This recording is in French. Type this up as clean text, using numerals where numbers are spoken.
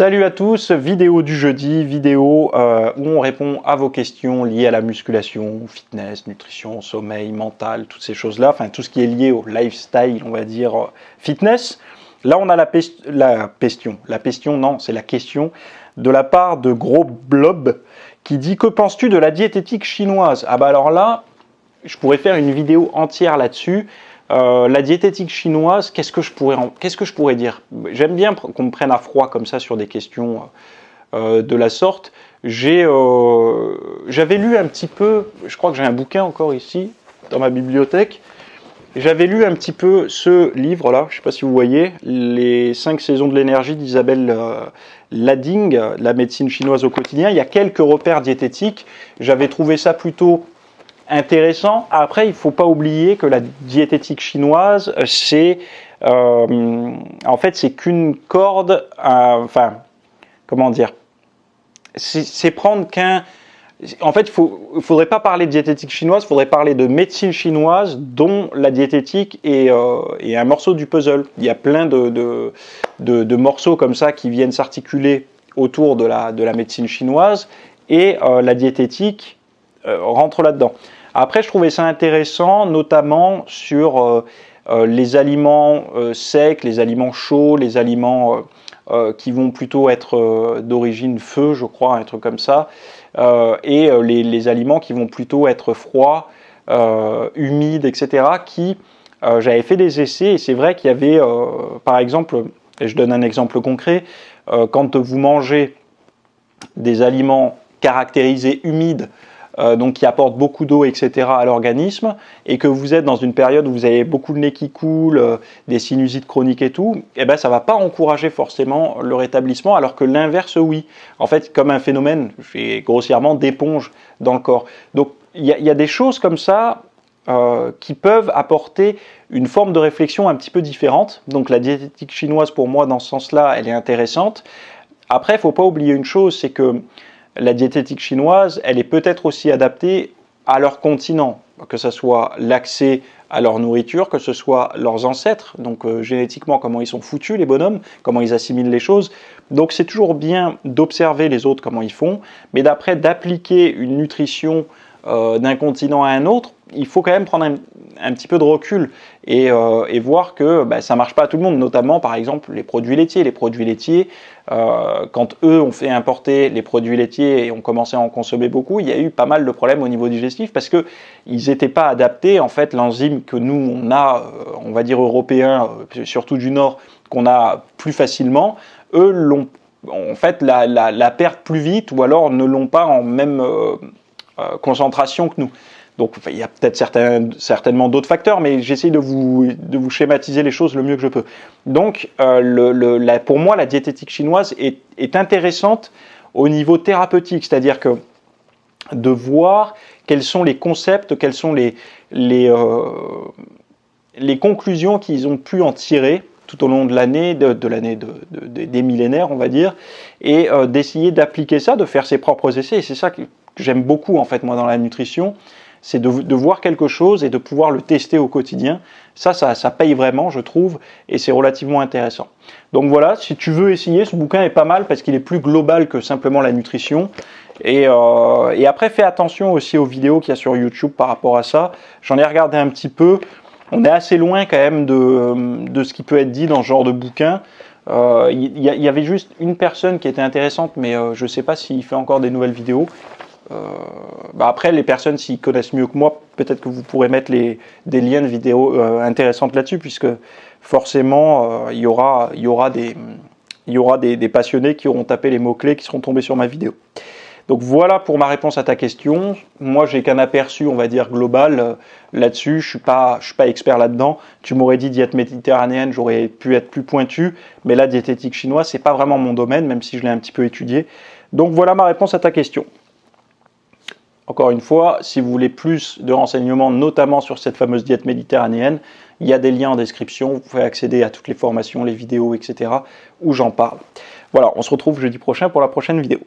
Salut à tous, vidéo du jeudi, vidéo où on répond à vos questions liées à la musculation, fitness, nutrition, sommeil, mental, toutes ces choses-là, enfin tout ce qui est lié au lifestyle, on va dire fitness. Là on a la question de la part de Gros Blob qui dit: que penses-tu de la diététique chinoise? Ah bah alors là, je pourrais faire une vidéo entière là-dessus. La diététique chinoise, qu'est-ce que je pourrais dire? J'aime bien qu'on me prenne à froid comme ça sur des questions de la sorte. J'avais lu un petit peu, je crois que j'ai un bouquin encore ici dans ma bibliothèque. J'avais lu un petit peu ce livre-là, je ne sais pas si vous voyez, Les 5 saisons de l'énergie d'Isabelle Lading, la médecine chinoise au quotidien. Il y a quelques repères diététiques. J'avais trouvé ça plutôt intéressant. Après, il ne faut pas oublier que la diététique chinoise, c'est en fait, c'est qu'une corde, enfin, comment dire, c'est prendre qu'un... En fait, il ne faudrait pas parler de diététique chinoise, il faudrait parler de médecine chinoise, dont la diététique est un morceau du puzzle. Il y a plein de morceaux comme ça qui viennent s'articuler autour de la médecine chinoise, et la diététique rentre là-dedans. Après, je trouvais ça intéressant, notamment sur les aliments secs, les aliments chauds, les aliments qui vont plutôt être d'origine feu, je crois, un truc comme ça, et les aliments qui vont plutôt être froids, humides, etc. J'avais fait des essais, et c'est vrai qu'il y avait, par exemple, et je donne un exemple concret, quand vous mangez des aliments caractérisés humides, donc qui apportent beaucoup d'eau, etc. à l'organisme, et que vous êtes dans une période où vous avez beaucoup de nez qui coule, des sinusites chroniques et tout, eh ben, ça ne va pas encourager forcément le rétablissement, alors que l'inverse, oui. En fait, comme un phénomène, grossièrement, d'éponge dans le corps. Donc, il y a des choses comme ça qui peuvent apporter une forme de réflexion un petit peu différente. Donc, la diététique chinoise, pour moi, dans ce sens-là, elle est intéressante. Après, il ne faut pas oublier une chose, c'est que la diététique chinoise, elle est peut-être aussi adaptée à leur continent, que ce soit l'accès à leur nourriture, que ce soit leurs ancêtres, donc génétiquement comment ils sont foutus les bonhommes, comment ils assimilent les choses. Donc c'est toujours bien d'observer les autres comment ils font, mais d'après d'appliquer une nutrition d'un continent à un autre, il faut quand même prendre un petit peu de recul et voir que ça ne marche pas à tout le monde, notamment par exemple les produits laitiers. Les produits laitiers, quand eux ont fait importer les produits laitiers et ont commencé à en consommer beaucoup, il y a eu pas mal de problèmes au niveau digestif parce qu'ils n'étaient pas adaptés. En fait, l'enzyme que nous on a, on va dire européen, surtout du Nord, qu'on a plus facilement, eux l'ont en fait la perdent plus vite, ou alors ne l'ont pas en même concentration que nous. Donc il y a peut-être certainement d'autres facteurs, mais j'essaie de vous schématiser les choses le mieux que je peux. Donc pour moi, la diététique chinoise est intéressante au niveau thérapeutique, c'est-à-dire que de voir quels sont les concepts, quelles sont les conclusions qu'ils ont pu en tirer tout au long de l'année, des millénaires, on va dire, et d'essayer d'appliquer ça, de faire ses propres essais. Et c'est ça que j'aime beaucoup, en fait, moi, dans la nutrition, c'est de voir quelque chose et de pouvoir le tester au quotidien. Ça paye vraiment, je trouve, et c'est relativement intéressant. Donc voilà, si tu veux essayer, ce bouquin est pas mal parce qu'il est plus global que simplement la nutrition. Et après, fais attention aussi aux vidéos qu'il y a sur YouTube par rapport à ça. J'en ai regardé un petit peu. On est assez loin quand même de ce qui peut être dit dans ce genre de bouquin. Il y avait juste une personne qui était intéressante, mais je ne sais pas s'il fait encore des nouvelles vidéos. Après, les personnes, s'ils connaissent mieux que moi, peut-être que vous pourrez mettre des liens de vidéos intéressantes là-dessus, puisque forcément, il y aura des passionnés qui auront tapé les mots-clés, qui seront tombés sur ma vidéo. Donc voilà pour ma réponse à ta question. Moi, j'ai qu'un aperçu, on va dire, global là-dessus. Je suis pas expert là-dedans. Tu m'aurais dit diète méditerranéenne, j'aurais pu être plus pointu, mais la diététique chinoise, c'est pas vraiment mon domaine, même si je l'ai un petit peu étudié. Donc voilà ma réponse à ta question. Encore une fois, si vous voulez plus de renseignements, notamment sur cette fameuse diète méditerranéenne, il y a des liens en description, vous pouvez accéder à toutes les formations, les vidéos, etc., où j'en parle. Voilà, on se retrouve jeudi prochain pour la prochaine vidéo.